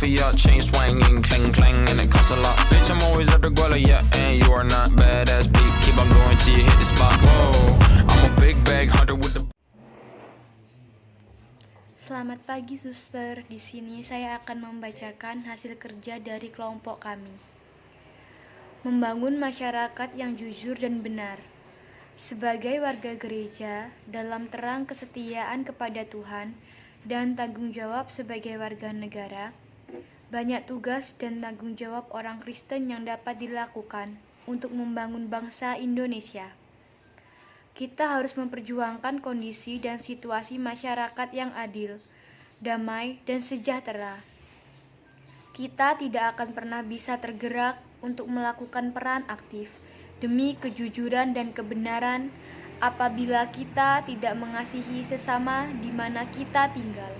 for your chain swinging, clang clang, and it costs a lot. Bitch, I'm always at the guala, yeah, and you are not badass beat. Keep on going till you hit the spot. Whoa, I'm a big bag hunter with the. Selamat pagi, suster. Di sini saya akan membacakan hasil kerja dari kelompok kami. Membangun masyarakat yang jujur dan benar. Sebagai warga gereja, dalam terang kesetiaan kepada Tuhan dan tanggung jawab sebagai warga negara, banyak tugas dan tanggung jawab orang Kristen yang dapat dilakukan untuk membangun bangsa Indonesia. Kita harus memperjuangkan kondisi dan situasi masyarakat yang adil, damai, dan sejahtera. Kita tidak akan pernah bisa tergerak untuk melakukan peran aktif demi kejujuran dan kebenaran apabila kita tidak mengasihi sesama di mana kita tinggal.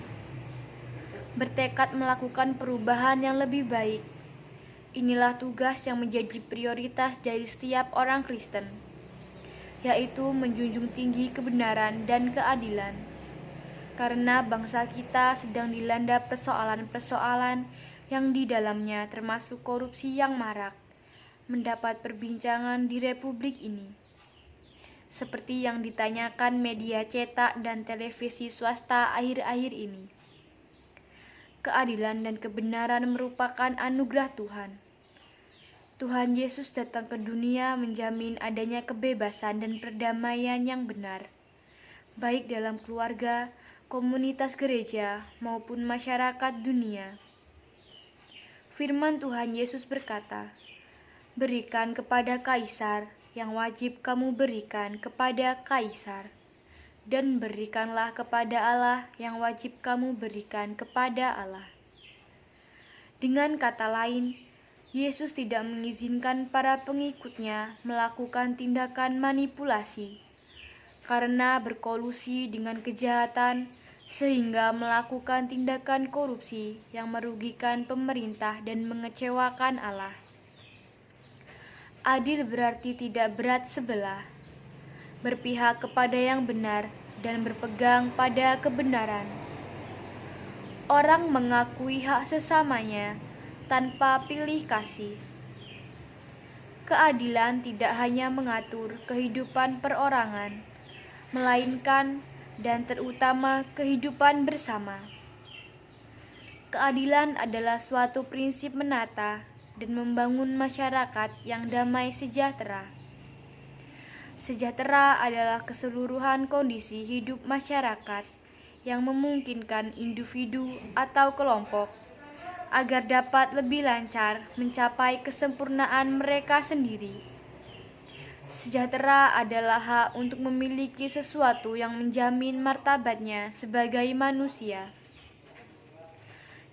Bertekad melakukan perubahan yang lebih baik. Inilah tugas yang menjadi prioritas dari setiap orang Kristen, yaitu menjunjung tinggi kebenaran dan keadilan. Karena bangsa kita sedang dilanda persoalan-persoalan yang di dalamnya termasuk korupsi yang marak, mendapat perbincangan di Republik ini. Seperti yang ditanyakan media cetak dan televisi swasta akhir-akhir ini. Keadilan dan kebenaran merupakan anugerah Tuhan. Tuhan Yesus datang ke dunia menjamin adanya kebebasan dan perdamaian yang benar, baik dalam keluarga, komunitas gereja, maupun masyarakat dunia. Firman Tuhan Yesus berkata, "Berikan kepada Kaisar yang wajib kamu berikan kepada Kaisar, dan berikanlah kepada Allah yang wajib kamu berikan kepada Allah." Dengan kata lain, Yesus tidak mengizinkan para pengikutnya melakukan tindakan manipulasi karena berkolusi dengan kejahatan sehingga melakukan tindakan korupsi yang merugikan pemerintah dan mengecewakan Allah. Adil berarti tidak berat sebelah, berpihak kepada yang benar dan berpegang pada kebenaran. Orang mengakui hak sesamanya tanpa pilih kasih. Keadilan tidak hanya mengatur kehidupan perorangan, melainkan dan terutama kehidupan bersama. Keadilan adalah suatu prinsip menata dan membangun masyarakat yang damai sejahtera. Sejahtera adalah keseluruhan kondisi hidup masyarakat yang memungkinkan individu atau kelompok agar dapat lebih lancar mencapai kesempurnaan mereka sendiri. Sejahtera adalah hak untuk memiliki sesuatu yang menjamin martabatnya sebagai manusia.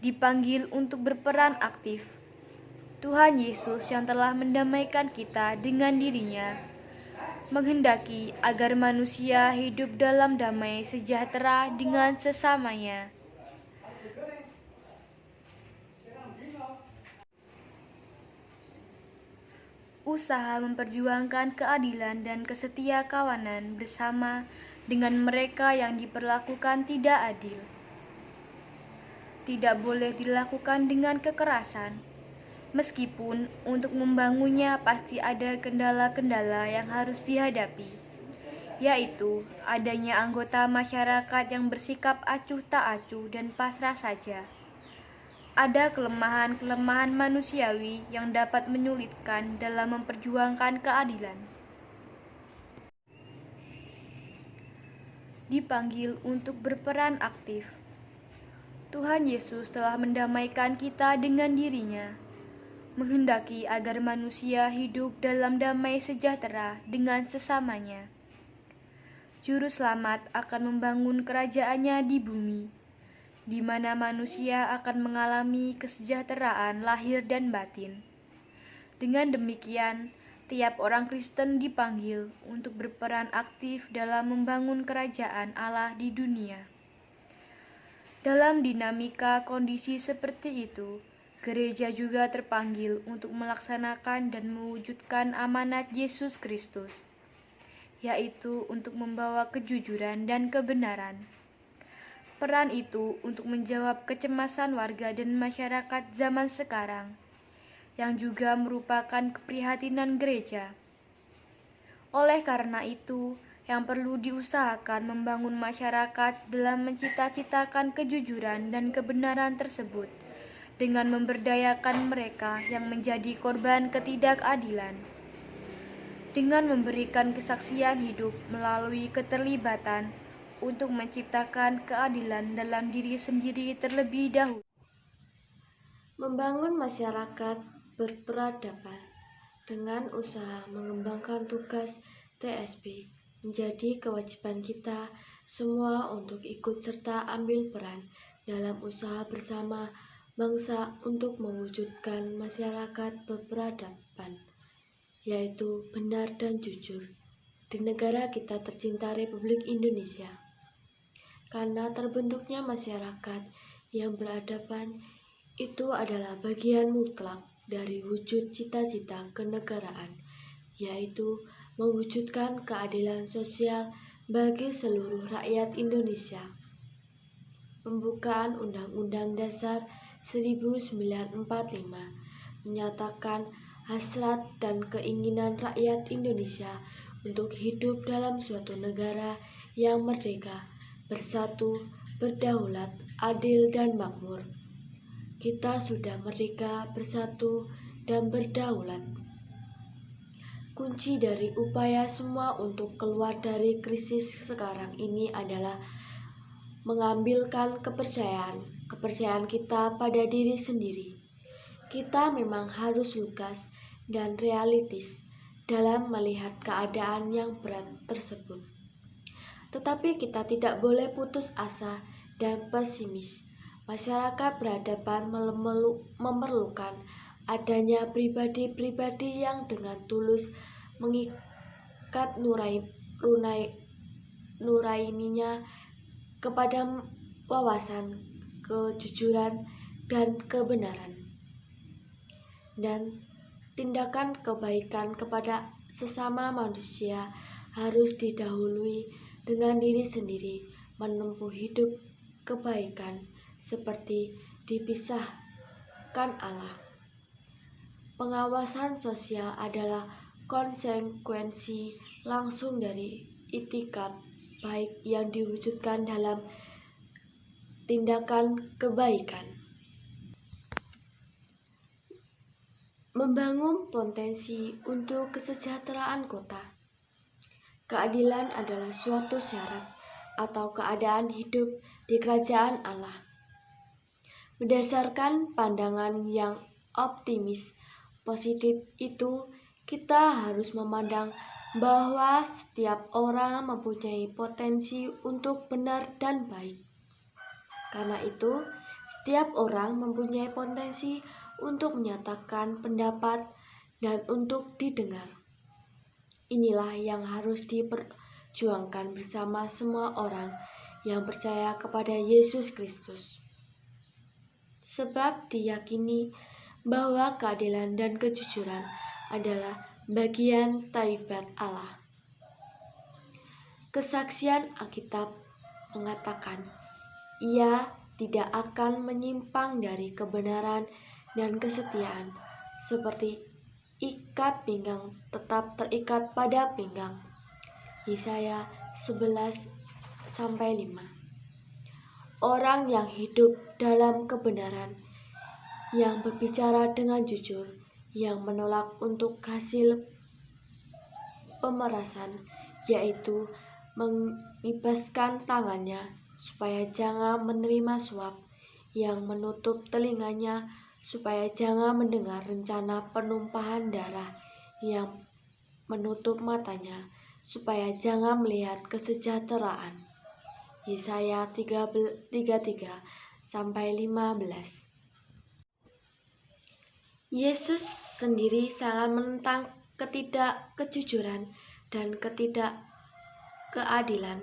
Dipanggil untuk berperan aktif. Tuhan Yesus yang telah mendamaikan kita dengan dirinya, menghendaki agar manusia hidup dalam damai sejahtera dengan sesamanya. Usaha memperjuangkan keadilan dan kesetiakawanan bersama dengan mereka yang diperlakukan tidak adil. Tidak boleh dilakukan dengan kekerasan, meskipun untuk membangunnya pasti ada kendala-kendala yang harus dihadapi, yaitu adanya anggota masyarakat yang bersikap acuh tak acuh dan pasrah saja. Ada kelemahan-kelemahan manusiawi yang dapat menyulitkan dalam memperjuangkan keadilan. Dipanggil untuk berperan aktif. Tuhan Yesus telah mendamaikan kita dengan dirinya, menghendaki agar manusia hidup dalam damai sejahtera dengan sesamanya. Juru Selamat akan membangun kerajaannya di bumi, di mana manusia akan mengalami kesejahteraan lahir dan batin. Dengan demikian, tiap orang Kristen dipanggil untuk berperan aktif dalam membangun kerajaan Allah di dunia. Dalam dinamika kondisi seperti itu, gereja juga terpanggil untuk melaksanakan dan mewujudkan amanat Yesus Kristus, yaitu untuk membawa kejujuran dan kebenaran. peran itu untuk menjawab kecemasan warga dan masyarakat zaman sekarang, yang juga merupakan keprihatinan gereja. Oleh karena itu, yang perlu diusahakan membangun masyarakat dalam mencita-citakan kejujuran dan kebenaran tersebut, dengan memberdayakan mereka yang menjadi korban ketidakadilan, dengan memberikan kesaksian hidup melalui keterlibatan untuk menciptakan keadilan dalam diri sendiri terlebih dahulu. Membangun masyarakat berperadaban dengan usaha mengembangkan tugas TSB menjadi kewajiban kita semua untuk ikut serta ambil peran dalam usaha bersama bangsa untuk mewujudkan masyarakat berperadaban, yaitu benar dan jujur di negara kita tercinta Republik Indonesia. Karena terbentuknya masyarakat yang beradaban itu adalah bagian mutlak dari wujud cita-cita kenegaraan, yaitu mewujudkan keadilan sosial bagi seluruh rakyat Indonesia. Pembukaan Undang-Undang Dasar 1945 menyatakan hasrat dan keinginan rakyat Indonesia untuk hidup dalam suatu negara yang merdeka, bersatu, berdaulat, adil, dan makmur. Kita sudah merdeka, bersatu, dan berdaulat. Kunci dari upaya semua untuk keluar dari krisis sekarang ini adalah mengambilkan kepercayaan kita pada diri sendiri. Kita memang harus lugas dan realistis dalam melihat keadaan yang berat tersebut. Tetapi kita tidak boleh putus asa dan pesimis. Masyarakat berhadapan memerlukan adanya pribadi-pribadi yang dengan tulus mengikat nuraininya kepada wawasan, kejujuran, dan kebenaran, dan tindakan kebaikan kepada sesama manusia harus didahului dengan diri sendiri menempuh hidup kebaikan seperti dipisahkan Allah. Pengawasan sosial adalah konsekuensi langsung dari itikat baik yang diwujudkan dalam tindakan kebaikan. Membangun potensi untuk kesejahteraan kota. Keadilan adalah suatu syarat atau keadaan hidup di kerajaan Allah. Berdasarkan pandangan yang optimis, positif itu, kita harus memandang bahwa setiap orang mempunyai potensi untuk benar dan baik. Karena itu, setiap orang mempunyai potensi untuk menyatakan pendapat dan untuk didengar. Inilah yang harus diperjuangkan bersama semua orang yang percaya kepada Yesus Kristus. Sebab diyakini bahwa keadilan dan kejujuran adalah bagian taubat Allah. Kesaksian Alkitab mengatakan, Ia tidak akan menyimpang dari kebenaran dan kesetiaan, seperti ikat pinggang tetap terikat pada pinggang. Yesaya 11-5. Orang yang hidup dalam kebenaran, yang berbicara dengan jujur, yang menolak untuk hasil pemerasan, yaitu mengibaskan tangannya supaya jangan menerima suap, yang menutup telinganya supaya jangan mendengar rencana penumpahan darah, yang menutup matanya supaya jangan melihat kesejahteraan. Yesaya 33-15. Yesus sendiri sangat menentang ketidakkejujuran dan ketidakkeadilan.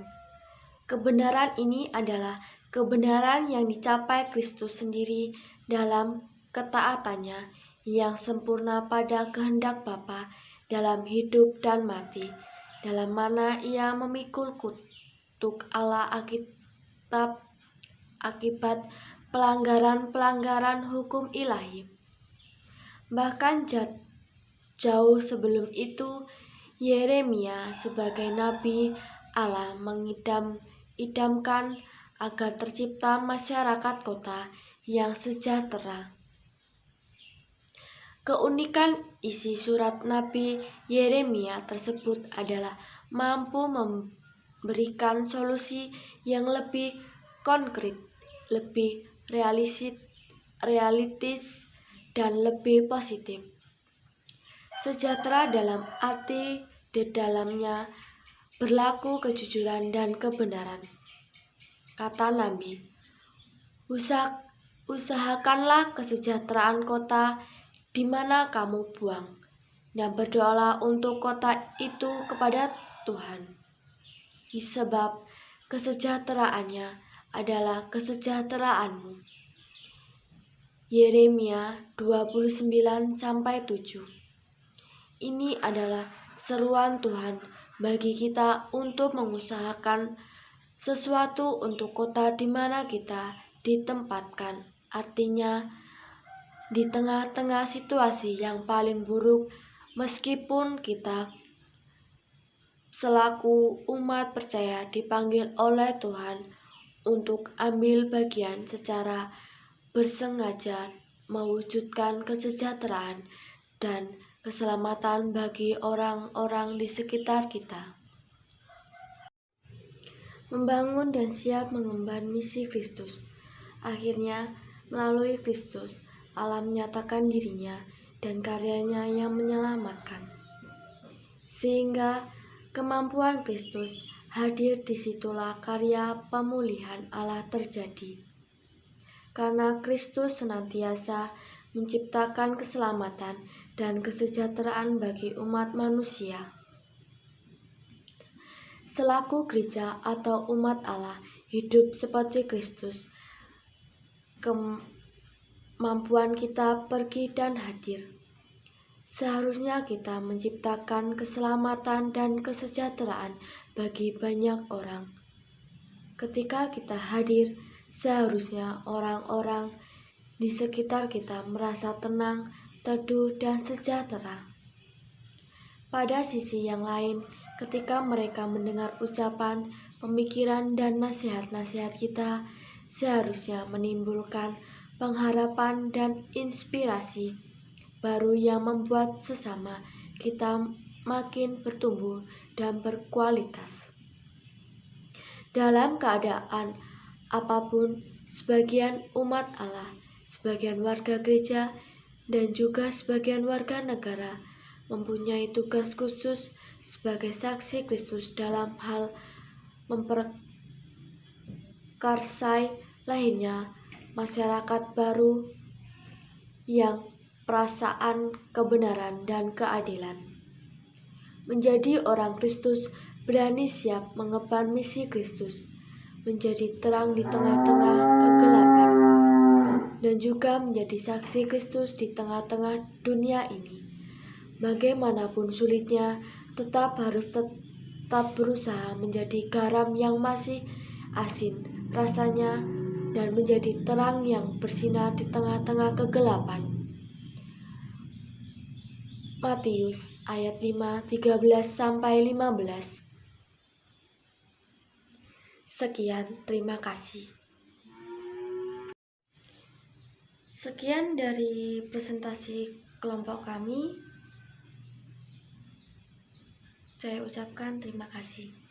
Kebenaran ini adalah kebenaran yang dicapai Kristus sendiri dalam ketaatannya yang sempurna pada kehendak Bapa dalam hidup dan mati, dalam mana Ia memikul kutuk Allah. Alkitab akibat pelanggaran-pelanggaran hukum ilahi. Bahkan jauh sebelum itu, Yeremia sebagai nabi Allah mengidam-idamkan agar tercipta masyarakat kota yang sejahtera. Keunikan isi surat Nabi Yeremia tersebut adalah mampu memberikan solusi yang lebih konkret, lebih realistis, dan lebih positif. Sejahtera dalam arti di dalamnya berlaku kejujuran dan kebenaran. Kata Nabi, usahakanlah kesejahteraan kota di mana kamu buang, dan berdoalah untuk kota itu kepada Tuhan. Sebab kesejahteraannya adalah kesejahteraanmu. Yeremia 29-7. Ini adalah seruan Tuhan bagi kita untuk mengusahakan sesuatu untuk kota di mana kita ditempatkan. Artinya, di tengah-tengah situasi yang paling buruk, meskipun kita selaku umat percaya dipanggil oleh Tuhan untuk ambil bagian secara bersengaja mewujudkan kesejahteraan dan keselamatan bagi orang-orang di sekitar kita. Membangun dan siap mengemban misi Kristus. Akhirnya, melalui Kristus, Allah menyatakan dirinya dan karyanya yang menyelamatkan. Sehingga kemampuan Kristus hadir, disitulah karya pemulihan Allah terjadi. Karena Kristus senantiasa menciptakan keselamatan dan kesejahteraan bagi umat manusia. Selaku gereja atau umat Allah hidup seperti Kristus, kemampuan kita pergi dan hadir. Seharusnya kita menciptakan keselamatan dan kesejahteraan bagi banyak orang. Ketika kita hadir, seharusnya orang-orang di sekitar kita merasa tenang, teduh, dan sejahtera. Pada sisi yang lain, ketika mereka mendengar ucapan, pemikiran, dan nasihat-nasihat kita, seharusnya menimbulkan pengharapan dan inspirasi baru yang membuat sesama kita makin bertumbuh dan berkualitas. Dalam keadaan apapun, sebagian umat Allah, sebagian warga gereja, dan juga sebagian warga negara mempunyai tugas khusus sebagai saksi Kristus dalam hal memperkarsai lainnya masyarakat baru yang perasaan kebenaran dan keadilan. Menjadi orang Kristus berani siap mengemban misi Kristus, menjadi terang di tengah-tengah kegelapan, dan juga menjadi saksi Kristus di tengah-tengah dunia ini. Bagaimanapun sulitnya, harus tetap berusaha menjadi garam yang masih asin rasanya dan menjadi terang yang bersinar di tengah-tengah kegelapan. Matius ayat 5, 13-15. Sekian, terima kasih. Sekian dari presentasi kelompok kami. Saya ucapkan terima kasih.